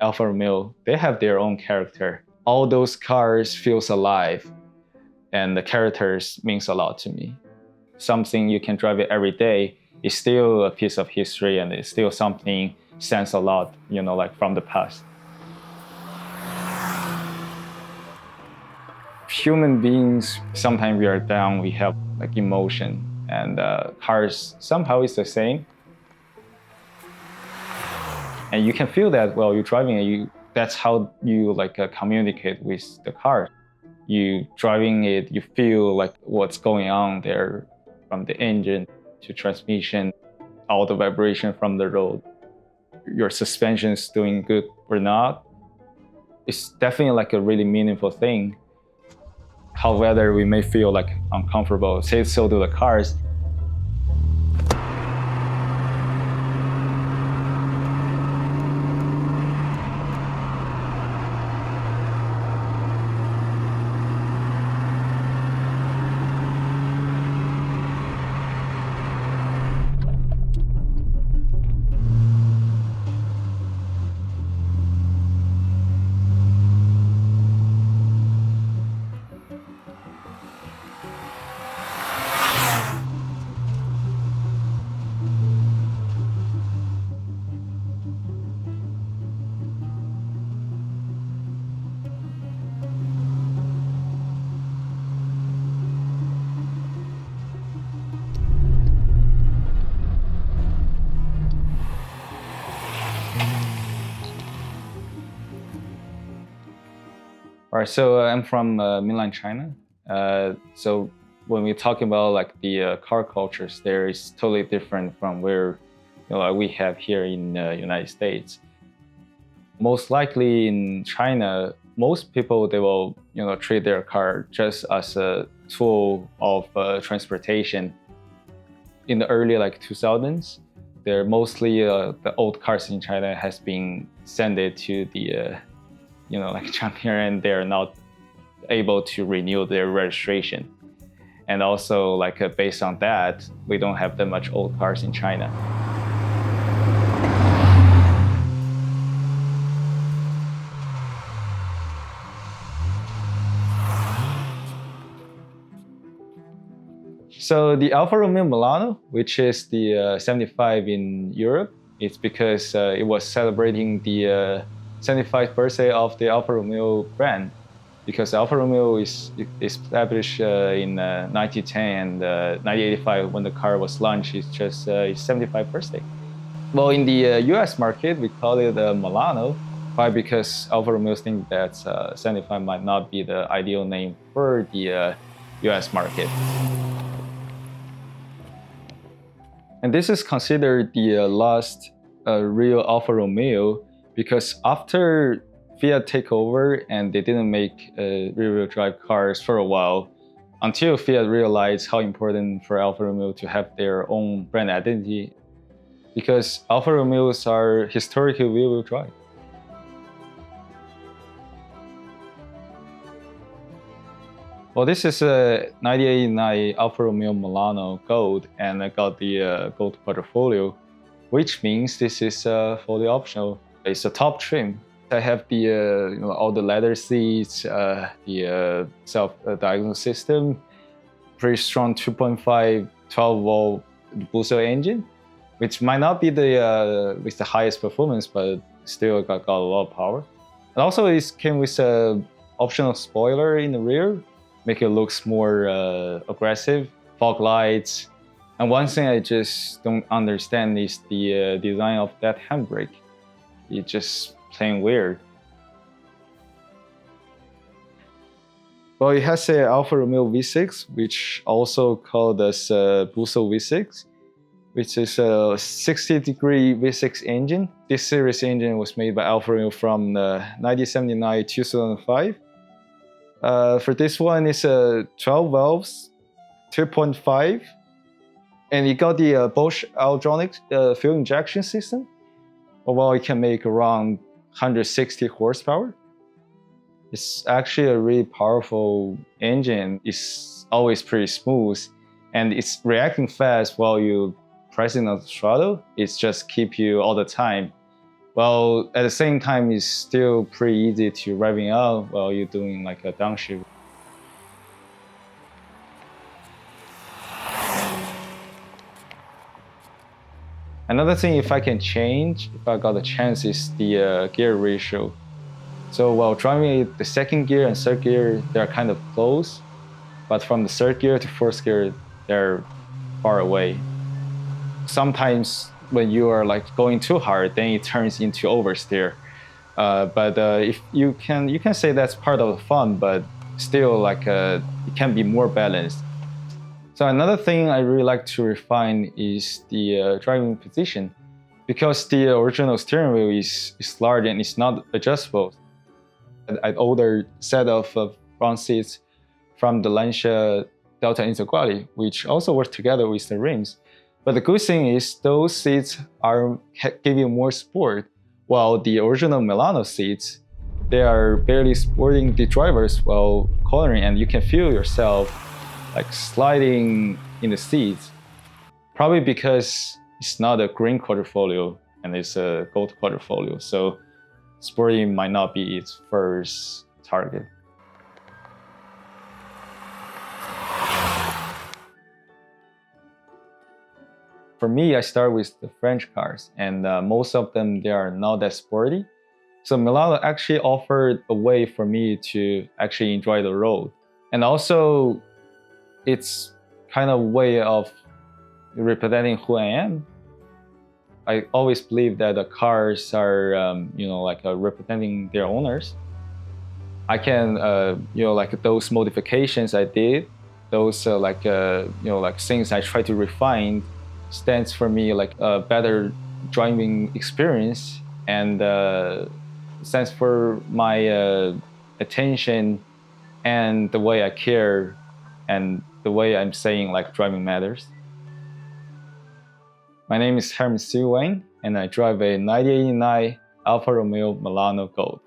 Alfa Romeo, they have their own character. All those cars feels alive, and the characters means a lot to me. Something you can drive it every day is still a piece of history, and it's still something stands a lot, like from the past. Human beings, sometimes we are down, we have like emotion, and cars somehow is the same. And you can feel that while you're driving it. That's how you communicate with the car. You driving it, you feel like what's going on there, from the engine to transmission, all the vibration from the road. Your suspension is doing good or not. It's definitely like a really meaningful thing. However, we may feel like uncomfortable, say so do the cars. All right, so I'm from mainland China. So when we're talking about like the car cultures, there is totally different from where we have here in the United States. Most likely in China, most people, they will treat their car just as a tool of transportation. In the early 2000s, they're mostly the old cars in China has been sent to the junkyard, and they're not able to renew their registration. And also based on that, we don't have that much old cars in China. So the Alfa Romeo Milano, which is the 75 in Europe, it's because it was celebrating the 75th birthday of the Alfa Romeo brand. Because Alfa Romeo is established in 1910 and 1985 when the car was launched. It's just its 75th birthday. Well, in the US market, we call it Milano. Why? Because Alfa Romeo think that 75 might not be the ideal name for the US market. And this is considered the last real Alfa Romeo, because after Fiat take over and they didn't make rear-wheel drive cars for a while, until Fiat realized how important for Alfa Romeo to have their own brand identity, because Alfa Romeos are historically rear-wheel drive. Well, this is a 1989 Alfa Romeo Milano Gold, and I got the Gold portfolio, which means this is fully optional. It's a top trim. I have the all the leather seats, the self-diagonal system, pretty strong 2.5 12-volt Busso engine, which might not be the with the highest performance, but still got a lot of power. And also it came with a optional spoiler in the rear, make it looks more aggressive, fog lights. And one thing I just don't understand is the design of that handbrake. It's just plain weird. Well, it has a Alfa Romeo V6, which also called as Busso V6, which is a 60-degree V6 engine. This series engine was made by Alfa Romeo from 1979 to 2005. For this one, it's a 12 valves, 2.5, and it got the Bosch Aldronic fuel injection system. Well, it can make around 160 horsepower. It's actually a really powerful engine. It's always pretty smooth, and it's reacting fast while you pressing on the throttle. It's just keep you all the time. Well, at the same time, it's still pretty easy to revving out while you're doing like a downshift. Another thing, if I can change, if I got a chance, is the gear ratio. So while driving the second gear and third gear, they're kind of close, but from the third gear to fourth gear, they're far away. Sometimes when you are like going too hard, then it turns into oversteer. But if you can say that's part of the fun, but still like it can be more balanced. So another thing I really like to refine is the driving position, because the original steering wheel is large and it's not adjustable. An older set of front seats from the Lancia Delta Integrale, which also work together with the rims. But the good thing is those seats give you more sport, while the original Milano seats, they are barely supporting the drivers while cornering, and you can feel yourself like sliding in the seats. Probably because it's not a green portfolio and it's a gold portfolio, so sporty might not be its first target. For me, I start with the French cars, and most of them, they are not that sporty. So Milano actually offered a way for me to actually enjoy the road. And also, it's kind of a way of representing who I am. I always believe that the cars are, representing their owners. I can, like those modifications I did, those things I try to refine, stands for me like a better driving experience, and stands for my attention and the way I care and the way I'm saying like driving matters. My name is Hiram Ce Wang, and I drive a 1989 Alfa Romeo Milano Gold.